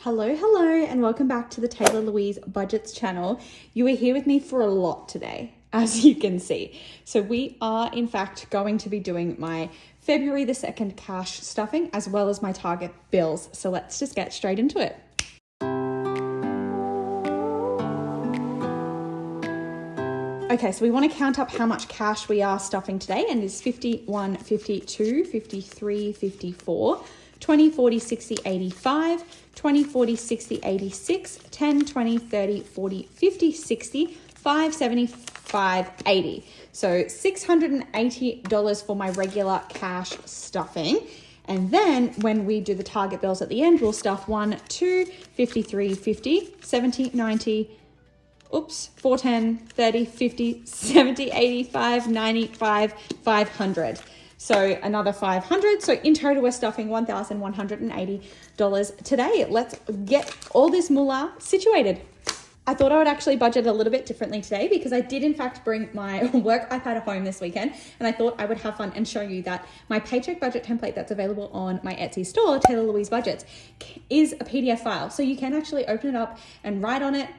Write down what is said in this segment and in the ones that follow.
Hello, and welcome back to the Taylah Louise Budgets channel. You are here with me for a lot today, as you can see. So we are, in fact, going to be doing my February the 2nd cash stuffing, as well as my target bills. So let's just get straight into it. Okay, so we want to count up how much cash we are stuffing today, and it's 51, 52, 53, 54, 20, 40, 60, 85, 20, 40, 60, 86, 10, 20, 30, 40, 50, 60, 5, 75, 80. So $680 for my regular cash stuffing. And then when we do the target bills at the end, we'll stuff 1, 2, 53, 50, 70, 90, 410, 30, 50, 70, 85, 95, 500. So another 500. So in total, we're stuffing $1,180 today. Let's get all this moolah situated. I thought I would actually budget a little bit differently today because I did in fact bring my work iPad home this weekend, and I thought I would have fun and show you that my Paycheck budget template that's available on my Etsy store, Taylah Louise Budgets, is a PDF file. So you can actually open it up and write on it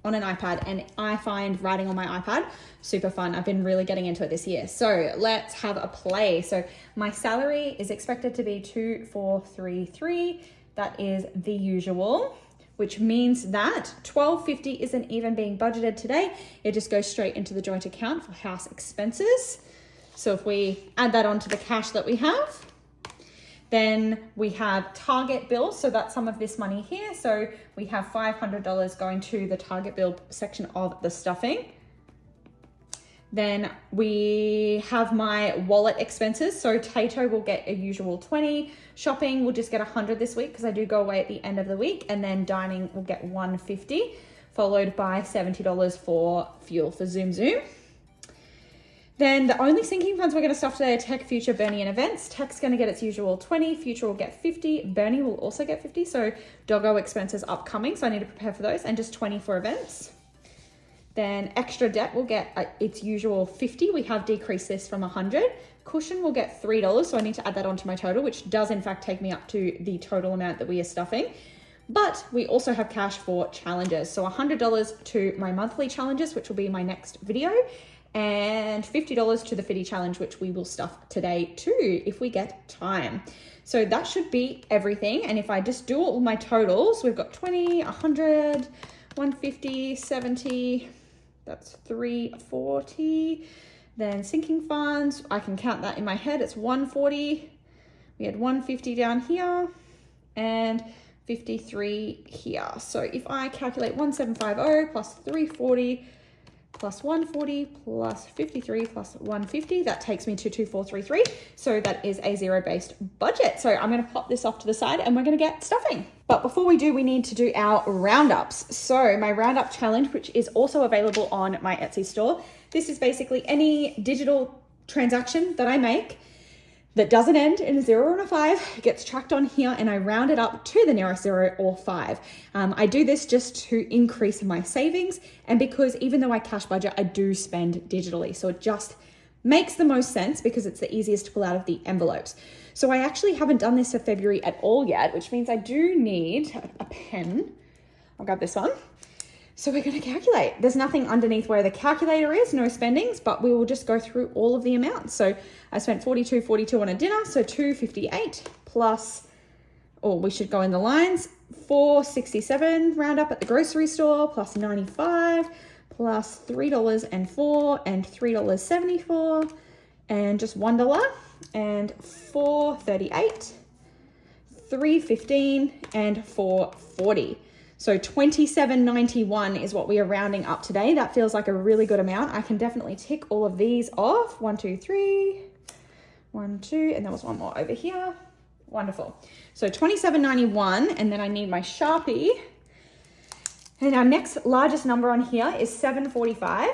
on an iPad, and I find writing on my iPad super fun. I've been really getting into it this year. So let's have a play. So my salary is expected to be 2,433. That is the usual, which means that $1,250 isn't even being budgeted today. It just goes straight into the joint account for house expenses. So if we add that onto the cash that we have, then we have target bills. So that's some of this money here. So we have $500 going to the target bill section of the stuffing. Then we have my wallet expenses. So Tato will get a usual 20. Shopping will just get 100 this week because I do go away at the end of the week. And then dining will get 150, followed by $70 for fuel for Zoom. Then the only sinking funds we're going to stuff today are Tech, Future, Bernie, and Events. Tech's going to get its usual 20. Future will get 50. Bernie will also get 50. So doggo expenses upcoming. So I need to prepare for those, and just 20 for events. Then extra debt will get its usual 50. We have decreased this from 100. Cushion will get $3. So I need to add that onto my total, which does in fact take me up to the total amount that we are stuffing. But we also have cash for challenges. So $100 to my monthly challenges, which will be my next video, and $50 to the Fitty challenge, which we will stuff today too, if we get time. So that should be everything. And if I just do all my totals, we've got 20, 100, 150, 70, that's 340. Then sinking funds, I can count that in my head. It's 140. We had 150 down here and 53 here. So if I calculate 1750 plus 340 plus 140 plus 53 plus 150, that takes me to 2433. So that is a zero-based budget. So I'm going to pop this off to the side and we're going to get stuffing. But before we do, we need to do our roundups. So my roundup challenge, which is also available on my Etsy store. This is basically any digital transaction that I make that doesn't end in a 0 or a 5, gets tracked on here, and I round it up to the nearest 0 or 5. I do this just to increase my savings, and because even though I cash budget, I do spend digitally. So it just makes the most sense because it's the easiest to pull out of the envelopes. So I actually haven't done this for February at all yet, which means I do need a pen. I'll grab this one. So we're going to calculate. There's nothing underneath where the calculator is, no spendings, but we will just go through all of the amounts. So I spent 42 on a dinner, so 258 plus, or we should go in the lines, 467 round up at the grocery store, plus 95, plus $3.04 and $3.74, and just $1 and 438, 315 and 440. So $27.91 is what we are rounding up today. That feels like a really good amount. I can definitely tick all of these off. 1, 2, 3, 1, 2, and there was one more over here. Wonderful. So $27.91, and then I need my Sharpie. And our next largest number on here is 745,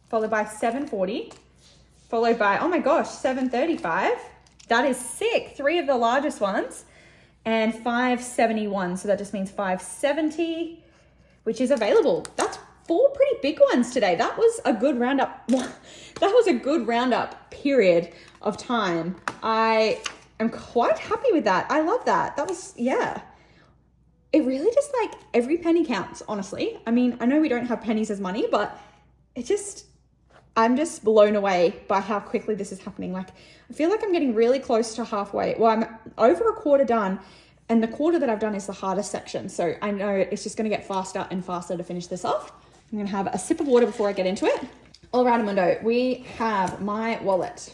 followed by 740, followed by, oh my gosh, 735. That is sick. 3 of the largest ones. And 571, so that just means 570, which is available. That's 4 pretty big ones today. That was a good roundup. That was a good roundup period of time. I am quite happy with that. I love that. That was, yeah. it really just like every penny counts, honestly. I mean, I know we don't have pennies as money, but I'm just blown away by how quickly this is happening. Like, I feel like I'm getting really close to halfway. Well, I'm over a quarter done, and the quarter that I've done is the hardest section. So I know it's just going to get faster and faster to finish this off. I'm going to have a sip of water before I get into it. All right, Amundo, we have my wallet,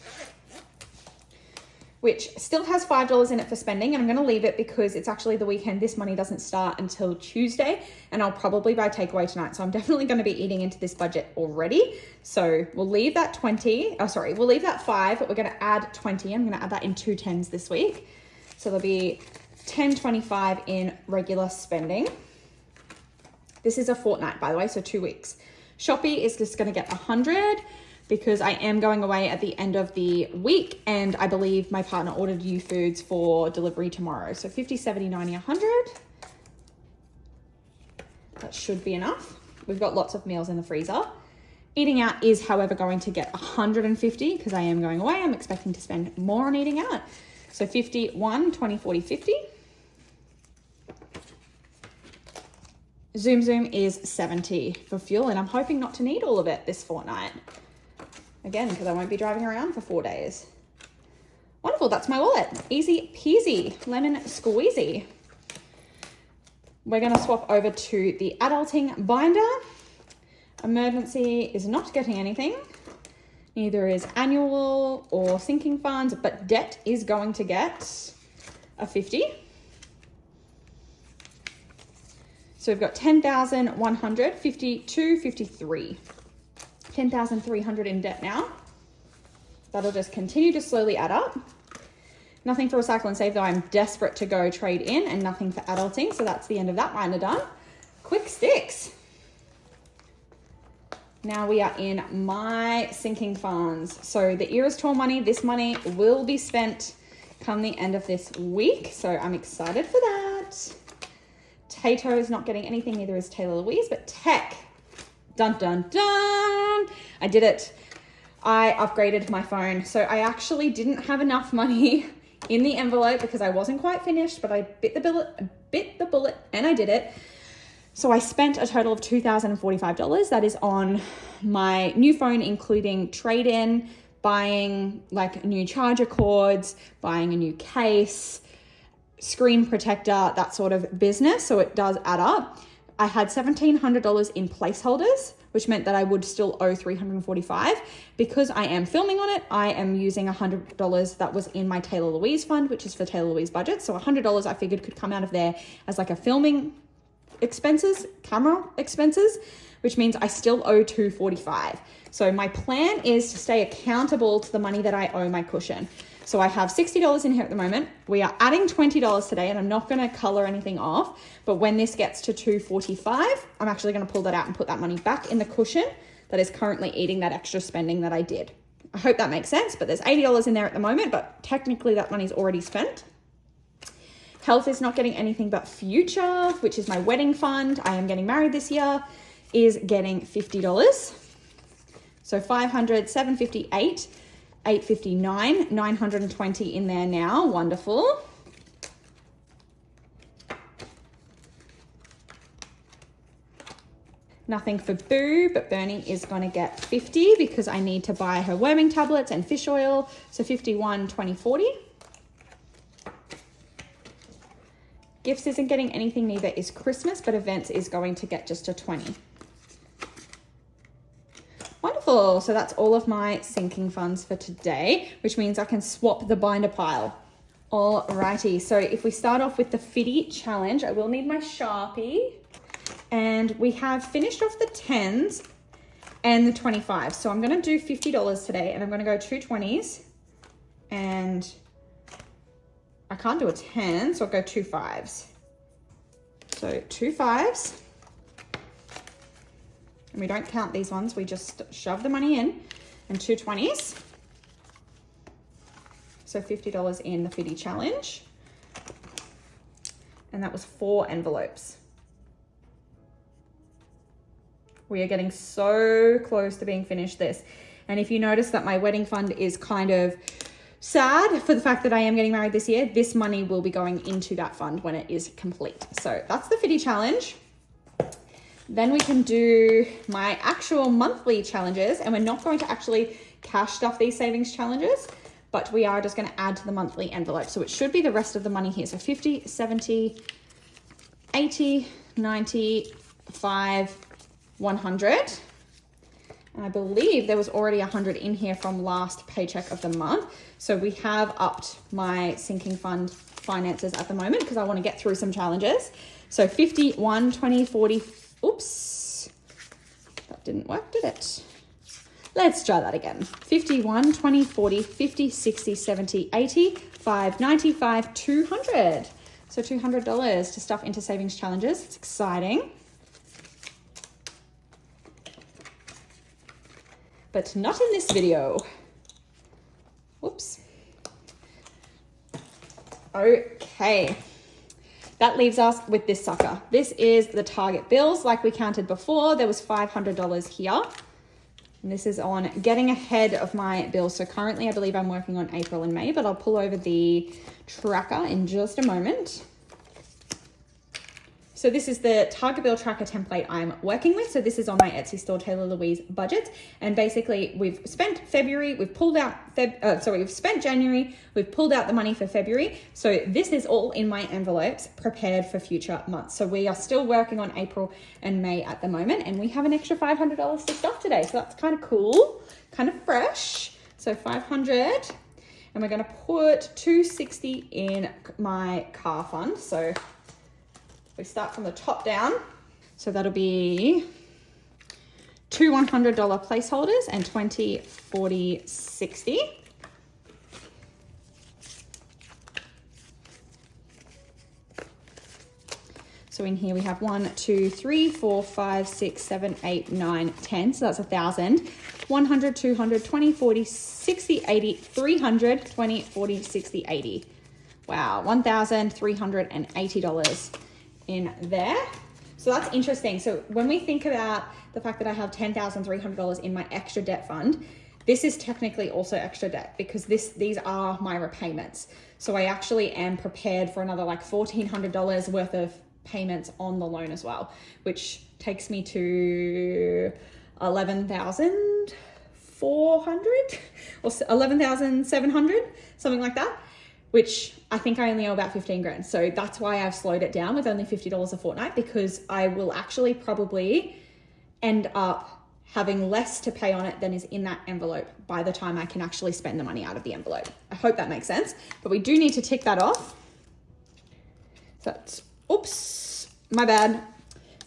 which still has $5 in it for spending, and I'm going to leave it because it's actually the weekend. This money doesn't start until Tuesday, and I'll probably buy takeaway tonight. So I'm definitely going to be eating into this budget already. So we'll leave that we'll leave that 5, but we're going to add 20. I'm going to add that in 2 10s this week. So there'll be 10.25 in regular spending. This is a fortnight, by the way, so 2 weeks. Shopee is just going to get 100 because I am going away at the end of the week, and I believe my partner ordered foods for delivery tomorrow. So 50, 70, 90, 100. That should be enough. We've got lots of meals in the freezer. Eating out is, however, going to get 150 because I am going away. I'm expecting to spend more on eating out. So 50, 1, 20, 40, 50. Zoom is 70 for fuel, and I'm hoping not to need all of it this fortnight. Again, because I won't be driving around for 4 days. Wonderful, that's my wallet. Easy peasy, lemon squeezy. We're gonna swap over to the adulting binder. Emergency is not getting anything. Neither is annual or sinking funds, but debt is going to get a 50. So we've got 10,100, 52, 53. 10,300 in debt now. That'll just continue to slowly add up. Nothing for recycle and save, though. I'm desperate to go trade in, and nothing for adulting. So that's the end of that binder done. Quick sticks. Now we are in my sinking funds. So the Eras Tour money, this money will be spent come the end of this week. So I'm excited for that. Tato is not getting anything, neither is Taylah Louise, but tech. Dun, dun, dun. I did it. I upgraded my phone. So I actually didn't have enough money in the envelope because I wasn't quite finished, but I bit the bullet and I did it. So I spent a total of $2,045. That is on my new phone, including trade-in, buying like new charger cords, buying a new case, screen protector, that sort of business. So it does add up. I had $1,700 in placeholders, which meant that I would still owe $345. Because I am filming on it, I am using $100 that was in my Taylah Louise fund, which is for Taylah Louise budget. So $100 I figured could come out of there as like a filming expenses, camera expenses, which means I still owe $245. So my plan is to stay accountable to the money that I owe my cushion. So I have $60 in here at the moment. We are adding $20 today, and I'm not going to color anything off. But when this gets to $245, I'm actually going to pull that out and put that money back in the cushion that is currently eating that extra spending that I did. I hope that makes sense, but there's $80 in there at the moment, but technically that money's already spent. Health is not getting anything but future, which is my wedding fund. I am getting married this year, is getting $50. So 500, 758, 859, 920 in there now. Wonderful. Nothing for Boo, but Bernie is going to get 50 because I need to buy her worming tablets and fish oil. So 51, 20, 40. Gifts isn't getting anything, neither is Christmas, but events is going to get just a 20. Wonderful. So that's all of my sinking funds for today, which means I can swap the binder pile. Alrighty. So if we start off with the Fitty challenge, I will need my Sharpie. And we have finished off the 10s and the 25s. So I'm going to do $50 today, and I'm going to go 2 20s. And I can't do a 10, so I'll go 2 5s. So 2 5s. And we don't count these ones. We just shove the money in. And 2 20s. So $50 in the Fitty challenge. And that was 4 envelopes. We are getting so close to being finished this. And if you notice that my wedding fund is kind of sad for the fact that I am getting married this year. This money will be going into that fund when it is complete. So that's the fitty challenge. Then we can do my actual monthly challenges, and we're not going to actually cash stuff these savings challenges, but we are just going to add to the monthly envelope. So it should be the rest of the money here. So 50, 70, 80, 90, 5, 100. And I believe there was already 100 in here from last paycheck of the month. So we have upped my sinking fund finances at the moment because I want to get through some challenges. So 50, 1, 20, 40, oops, that didn't work, did it? Let's try that again. 51, 20, 40, 50, 60, 70, 80, 5, 95, 200. So $200 to stuff into savings challenges. It's exciting. But not in this video. Whoops. Okay. That leaves us with this sucker. This is the Target bills. Like we counted before, there was $500 here. And this is on getting ahead of my bills. So currently I believe I'm working on April and May, but I'll pull over the tracker in just a moment. So this is the Target bill tracker template I'm working with. So this is on my Etsy store, Taylah Louise budget. And basically we've spent February, we've pulled out, we've spent January, we've pulled out the money for February. So this is all in my envelopes prepared for future months. So we are still working on April and May at the moment. And we have an extra $500 to stuff today. So that's kind of cool, kind of fresh. So 500, and we're gonna put 260 in my car fund. So we start from the top down. So that'll be two $100 placeholders and 20, 40, 60. So in here we have 1, 2, 3, 4, 5, 6, 7, 8, 9, 10. So that's 1,000. 100, 200, 20, 40, 60, 80, 300, 20, 40, 60, 80. Wow, $1,380 in there. So that's interesting. So when we think about the fact that I have $10,300 in my extra debt fund, this is technically also extra debt because these are my repayments. So I actually am prepared for another like $1,400 worth of payments on the loan as well, which takes me to 11,400 or 11,700, something like that, which I think I only owe about 15 grand. So that's why I've slowed it down with only $50 a fortnight, because I will actually probably end up having less to pay on it than is in that envelope by the time I can actually spend the money out of the envelope. I hope that makes sense, but we do need to tick that off. So that's, oops, my bad.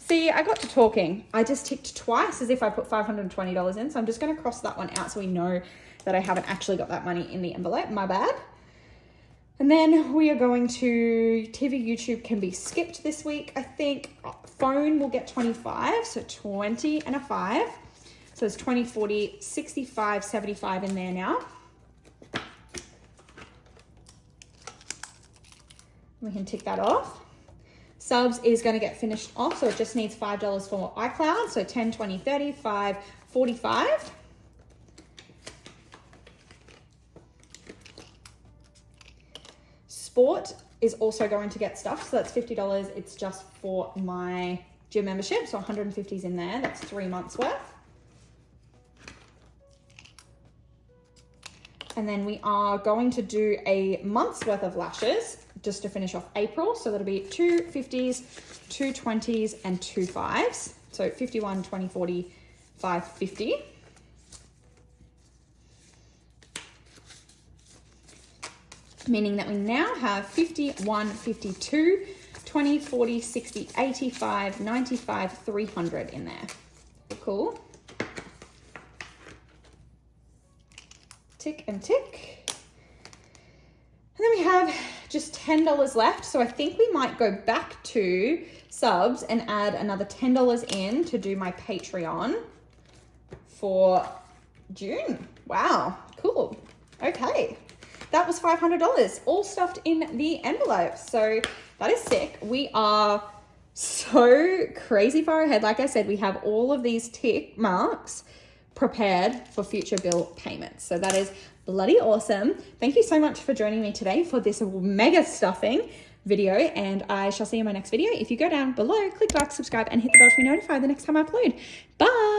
See, I got to talking. I just ticked twice as if I put $520 in. So I'm just gonna cross that one out so we know that I haven't actually got that money in the envelope, my bad. And then we are going to TV, YouTube can be skipped this week. I think phone will get 25, so 20 and a 5. So it's 20, 40, 65, 75 in there now. We can tick that off. Subs is going to get finished off, so it just needs $5 for iCloud. So 10, 20, 30, 5, 45. Sport is also going to get stuff, so that's $50. It's just for my gym membership, so 150 is in there. That's 3 months worth. And then we are going to do a month's worth of lashes just to finish off April. So that'll be 2 50s, 2 20s, and 2 5s. So 51, 20, 40, 5, 50. Meaning that we now have 51, 52, 20, 40, 60, 85, 95, 300 in there. Cool. Tick and tick. And then we have just $10 left. So I think we might go back to subs and add another $10 in to do my Patreon for June. Wow, cool. Okay. That was $500, all stuffed in the envelope. So that is sick. We are so crazy far ahead. Like I said, we have all of these tick marks prepared for future bill payments. So that is bloody awesome. Thank you so much for joining me today for this mega stuffing video, and I shall see you in my next video. If you go down below, click like, subscribe, and hit the bell to be notified the next time I upload. Bye.